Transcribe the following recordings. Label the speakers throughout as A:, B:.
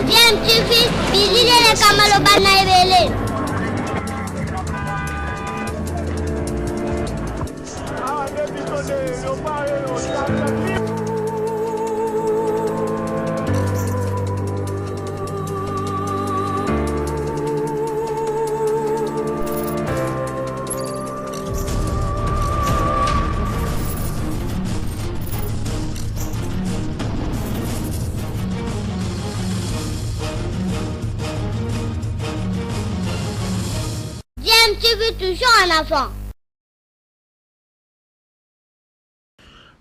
A: DMTV, bilile kamalo bana ebele. DMTV toujours en avant.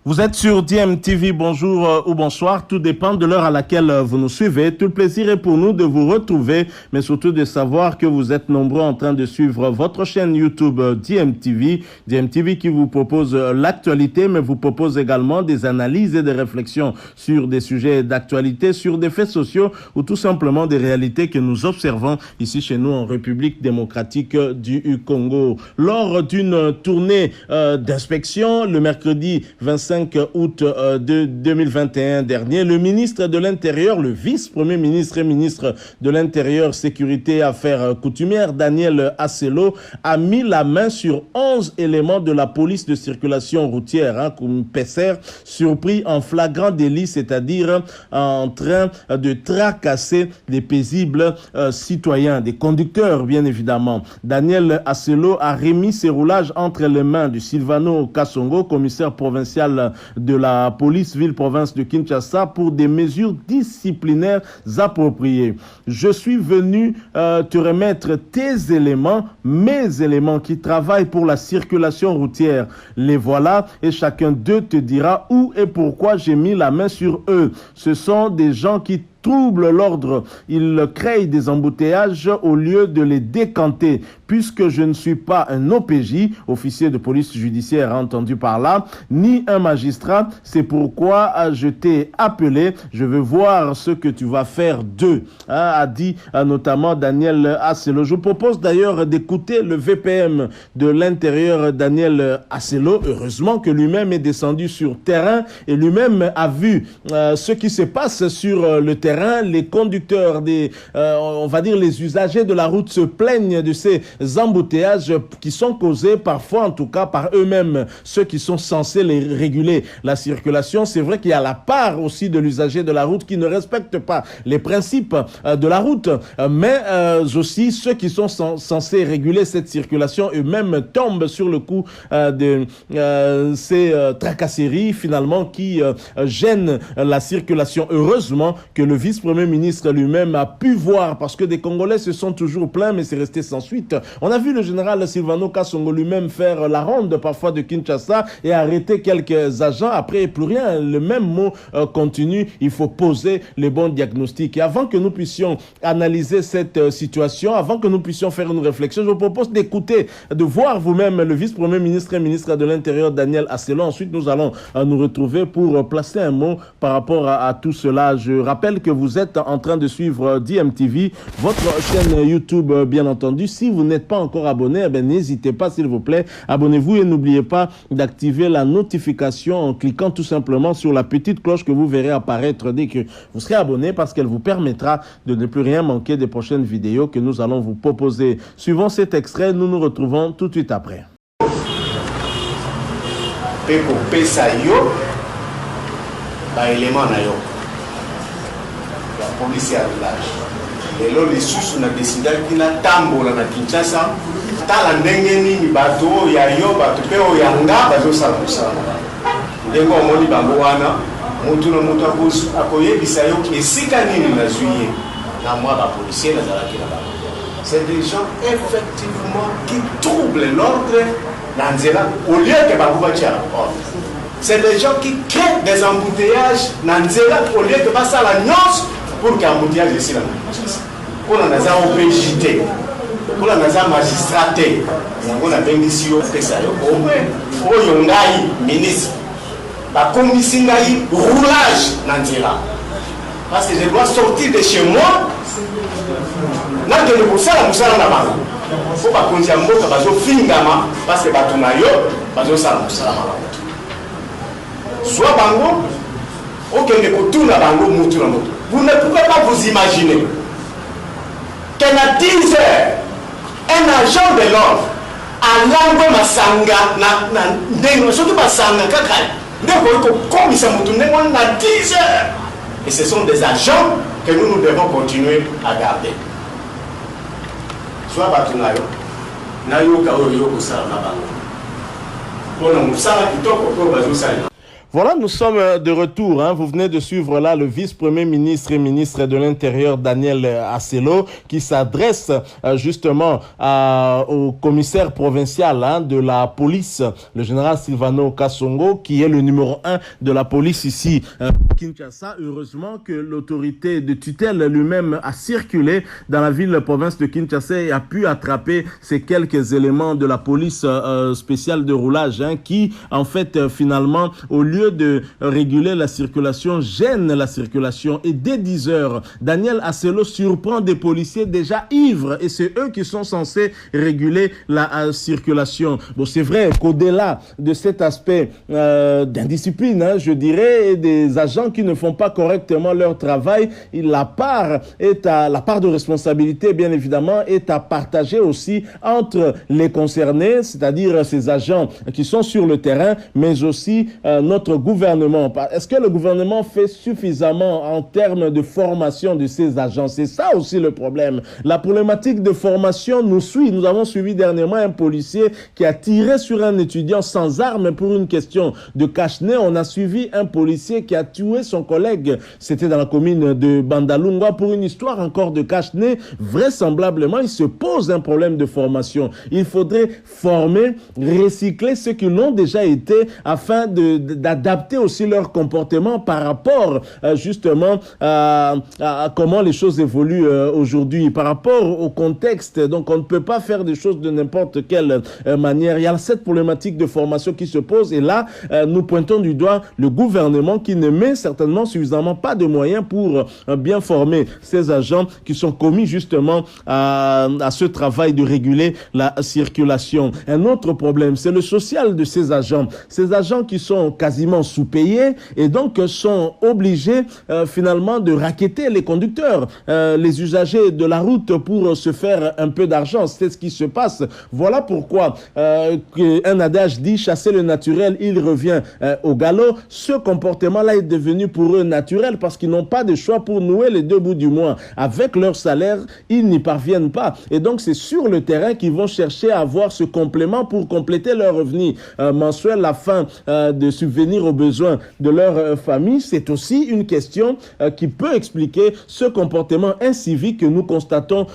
B: Vous êtes sur DMTV, bonjour ou bonsoir, tout dépend de l'heure à laquelle vous nous suivez. Tout le plaisir est pour nous de vous retrouver, mais surtout de savoir que vous êtes nombreux en train de suivre votre chaîne YouTube DMTV. DMTV qui vous propose l'actualité, mais vous propose également des analyses et des réflexions sur des sujets d'actualité, sur des faits sociaux ou tout simplement des réalités que nous observons ici chez nous en République démocratique du Congo. Lors d'une tournée d'inspection, le mercredi 25 août de 2021 dernier, le ministre de l'Intérieur, le vice-premier ministre et ministre de l'Intérieur, Sécurité et Affaires coutumières, Daniel Asselot, a mis la main sur 11 éléments de la police de circulation routière, comme PESER, surpris en flagrant délit, c'est-à-dire en train de tracasser des paisibles citoyens, des conducteurs bien évidemment. Daniel Asselot a remis ses roulages entre les mains de Silvano Kassongo, commissaire provincial de la police ville-province de Kinshasa, pour des mesures disciplinaires appropriées. Je suis venu te remettre tes éléments, mes éléments qui travaillent pour la circulation routière. Les voilà et chacun d'eux te dira où et pourquoi j'ai mis la main sur eux. Ce sont des gens qui troublent l'ordre. Ils créent des embouteillages au lieu de les décanter. Puisque je ne suis pas un OPJ, officier de police judiciaire entendu par là, ni un magistrat, c'est pourquoi je t'ai appelé. Je veux voir ce que tu vas faire d'eux, a dit notamment Daniel Asselot. Je vous propose d'ailleurs d'écouter le VPM de l'Intérieur, Daniel Asselot. Heureusement que lui-même est descendu sur terrain et lui-même a vu ce qui se passe sur le terrain. Les conducteurs, on va dire les usagers de la route se plaignent de ces embouteillages qui sont causés parfois, en tout cas, par eux-mêmes, ceux qui sont censés les réguler. La circulation, c'est vrai qu'il y a la part aussi de l'usager de la route qui ne respecte pas les principes de la route, mais aussi ceux qui sont censés réguler cette circulation eux-mêmes tombent sur le coup de ces tracasseries finalement qui gênent la circulation. Heureusement que le vice-premier ministre lui-même a pu voir, parce que des Congolais se sont toujours plaints, mais c'est resté sans suite. On a vu le général Silvano Kassongo lui-même faire la ronde parfois de Kinshasa et arrêter quelques agents. Après, plus rien. Le même mot continue. Il faut poser les bons diagnostics. Et avant que nous puissions analyser cette situation, avant que nous puissions faire une réflexion, je vous propose d'écouter, de voir vous-même le vice-premier ministre et ministre de l'Intérieur, Daniel Asselot. Ensuite, nous allons nous retrouver pour placer un mot par rapport à tout cela. Je rappelle que vous êtes en train de suivre DMTV, votre chaîne YouTube bien entendu. Si vous n'êtes pas encore abonné, n'hésitez pas s'il vous plaît, abonnez-vous et n'oubliez pas d'activer la notification en cliquant tout simplement sur la petite cloche que vous verrez apparaître dès que vous serez abonné, parce qu'elle vous permettra de ne plus rien manquer des prochaines vidéos que nous allons vous proposer. Suivant cet extrait, nous nous retrouvons tout de suite après.
C: La police à village. Et là, les sous ont décidé qu'il a tambola na Kinshasa. Tala ndenge nini bato ya yo bato pe o yanga bazo salusa. Ndengo omoni bango wana mutu na mutu akoyebisa yo esika nini na zuye na moi ba policier na zalaki na bango. C'est des gens effectivement qui troublent l'ordre dans nzela au lieu que bango ba tia ordre. C'est des gens qui créent des embouteillages dans nzela au lieu que passer la nyos pour qu'embouteillage ici là. On a des OPJT, on a des magistrats, on a des missions spéciales. On a des ministres, la commission de roulage dans nzela. Parce que je dois sortir de chez moi. N'a que le poussar la moussala na bango. Faut pas qu'on dise mboka bazo fingama parce que batunayo bazo sala moussala na bango. Soit bango Ok, mais pour tout la bango, vous ne pouvez pas vous imaginer qu'à 10 heures, un agent de l'ordre a langue masanga, surtout masanga, comme ils sont à 10 heures. Et ce sont des agents que nous devons continuer à garder. Soit Batunayo, Nayo Kaoyo Kusara Nabango. Bon, nous savons que
B: Voilà, nous sommes de retour. Vous venez de suivre là le vice-premier ministre et ministre de l'Intérieur Daniel Aselo qui s'adresse justement au commissaire provincial de la police, le général Silvano Kasongo, qui est le numéro 1 de la police ici à Kinshasa. Heureusement que l'autorité de tutelle lui-même a circulé dans la ville-province de Kinshasa et a pu attraper ces quelques éléments de la police spéciale de roulage qui, en fait, finalement, au lieu de réguler la circulation, gêne la circulation. Et dès 10 heures, Daniel Aselo surprend des policiers déjà ivres et c'est eux qui sont censés réguler la circulation. Bon, c'est vrai qu'au-delà de cet aspect d'indiscipline, je dirais, et des agents qui ne font pas correctement leur travail, la part de responsabilité, bien évidemment, est à partager aussi entre les concernés, c'est-à-dire ces agents qui sont sur le terrain, mais aussi notre gouvernement. Est-ce que le gouvernement fait suffisamment en termes de formation de ces agents? C'est ça aussi le problème. La problématique de formation nous suit. Nous avons suivi dernièrement un policier qui a tiré sur un étudiant sans arme pour une question de cache-nez. On a suivi un policier qui a tué son collègue. C'était dans la commune de Bandalungwa pour une histoire encore de cache-nez. Vraisemblablement, il se pose un problème de formation. Il faudrait former, recycler ceux qui l'ont déjà été afin d'adapter aussi leur comportement par rapport justement à comment les choses évoluent aujourd'hui, par rapport au contexte. Donc on ne peut pas faire des choses de n'importe quelle manière. Il y a cette problématique de formation qui se pose et là nous pointons du doigt le gouvernement qui ne met certainement suffisamment pas de moyens pour bien former ces agents qui sont commis justement à ce travail de réguler la circulation. Un autre problème, c'est le social de ces agents. Ces agents qui sont quasiment sous-payés et donc sont obligés finalement de racketter les conducteurs, les usagers de la route pour se faire un peu d'argent. C'est ce qui se passe. Voilà pourquoi un adage dit chasser le naturel, il revient au galop. Ce comportement-là est devenu pour eux naturel parce qu'ils n'ont pas de choix pour nouer les deux bouts du mois. Avec leur salaire, ils n'y parviennent pas. Et donc c'est sur le terrain qu'ils vont chercher à avoir ce complément pour compléter leur revenu mensuel afin de subvenir aux besoins de leur famille. C'est aussi une question qui peut expliquer ce comportement incivique que nous constatons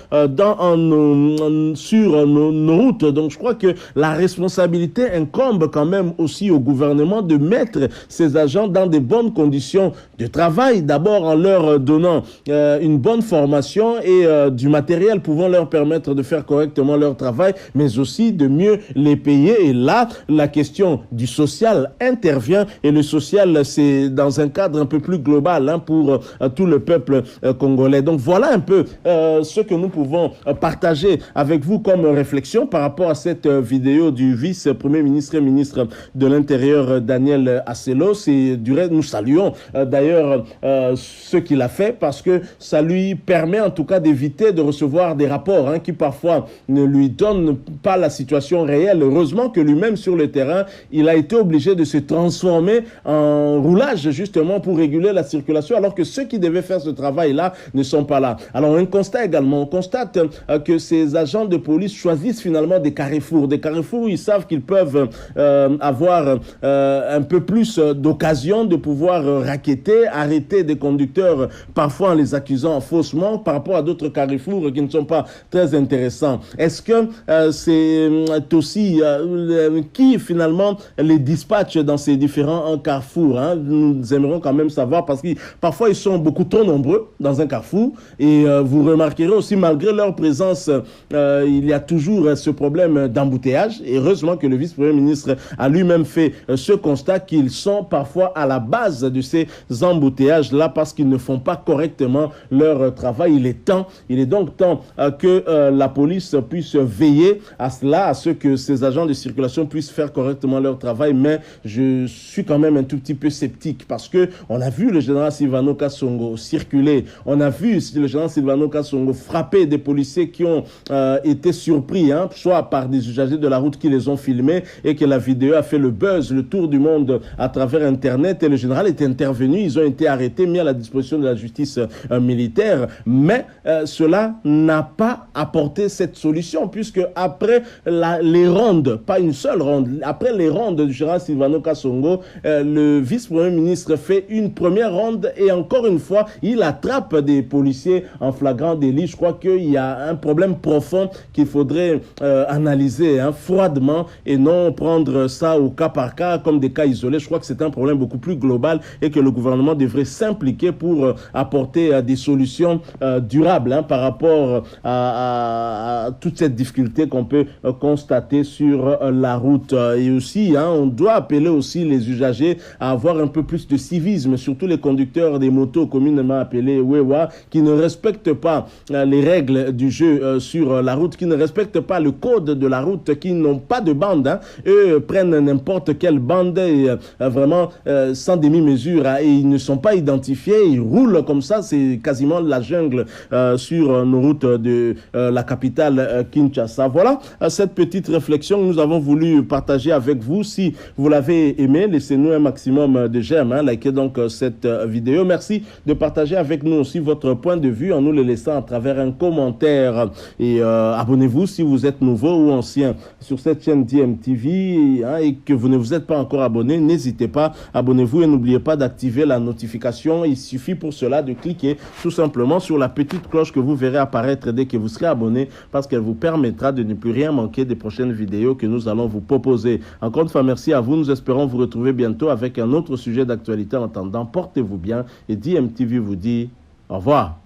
B: sur nos routes. Donc je crois que la responsabilité incombe quand même aussi au gouvernement de mettre ces agents dans de bonnes conditions de travail, d'abord en leur donnant une bonne formation et du matériel pouvant leur permettre de faire correctement leur travail, mais aussi de mieux les payer. Et là, la question du social intervient et le social, c'est dans un cadre un peu plus global pour tout le peuple congolais. Donc voilà un peu ce que nous pouvons partager avec vous comme réflexion par rapport à cette vidéo du vice-premier ministre et ministre de l'Intérieur Daniel Aselo. Nous saluons d'ailleurs ce qu'il a fait parce que ça lui permet en tout cas d'éviter de recevoir des rapports qui parfois ne lui donnent pas la situation réelle. Heureusement que lui-même sur le terrain, il a été obligé de se transformer en roulage justement pour réguler la circulation alors que ceux qui devaient faire ce travail-là ne sont pas là. Alors un constat également, on constate que ces agents de police choisissent finalement des carrefours où ils savent qu'ils peuvent avoir un peu plus d'occasion de pouvoir racketter, arrêter des conducteurs parfois en les accusant faussement par rapport à d'autres carrefours qui ne sont pas très intéressants. Est-ce que c'est aussi qui finalement les dispatche dans ces différents carrefours Nous aimerions quand même savoir parce que parfois ils sont beaucoup trop nombreux dans un carrefour et vous remarquerez aussi malgré leur présence il y a toujours ce problème d'embouteillage et heureusement que le vice-premier ministre a lui-même fait ce constat qu'ils sont parfois à la base de ces embouteillages là parce qu'ils ne font pas correctement leur travail. Il est donc temps que la police puisse veiller à cela, à ce que ces agents de circulation puissent faire correctement leur travail, mais je suis suis quand même un tout petit peu sceptique parce que on a vu le général Silvano Kasongo circuler, on a vu le général Silvano Kasongo frapper des policiers qui ont été surpris, hein, soit par des usagers de la route qui les ont filmés et que la vidéo a fait le buzz, le tour du monde à travers Internet et le général est intervenu, ils ont été arrêtés, mis à la disposition de la justice militaire, mais cela n'a pas apporté cette solution puisque après les rondes, pas une seule ronde, après les rondes du général Silvano Kasongo, le vice-premier ministre fait une première ronde et encore une fois, il attrape des policiers en flagrant délit. Je crois qu'il y a un problème profond qu'il faudrait analyser froidement et non prendre ça au cas par cas comme des cas isolés. Je crois que c'est un problème beaucoup plus global et que le gouvernement devrait s'impliquer pour apporter des solutions durables par rapport à toute cette difficulté qu'on peut constater sur la route. Et aussi, on doit appeler aussi les usagers à avoir un peu plus de civisme, surtout les conducteurs des motos communément appelés Wewa, qui ne respectent pas les règles du jeu sur la route, qui ne respectent pas le code de la route, qui n'ont pas de bande. Eux prennent n'importe quelle bande et vraiment sans demi-mesure et ils ne sont pas identifiés, ils roulent comme ça, c'est quasiment la jungle sur nos routes de la capitale Kinshasa. Voilà cette petite réflexion que nous avons voulu partager avec vous. Si vous l'avez aimé, laissez-nous un maximum de j'aime, likez donc cette vidéo. Merci de partager avec nous aussi votre point de vue en nous le laissant à travers un commentaire et abonnez-vous si vous êtes nouveau ou ancien sur cette chaîne DMTV et que vous ne vous êtes pas encore abonné, n'hésitez pas, abonnez-vous et n'oubliez pas d'activer la notification. Il suffit pour cela de cliquer tout simplement sur la petite cloche que vous verrez apparaître dès que vous serez abonné parce qu'elle vous permettra de ne plus rien manquer des prochaines vidéos que nous allons vous proposer. Encore une fois, merci à vous. Nous espérons vous retrouver bientôt avec un autre sujet d'actualité. En attendant, portez-vous bien et DMTV vous dit au revoir.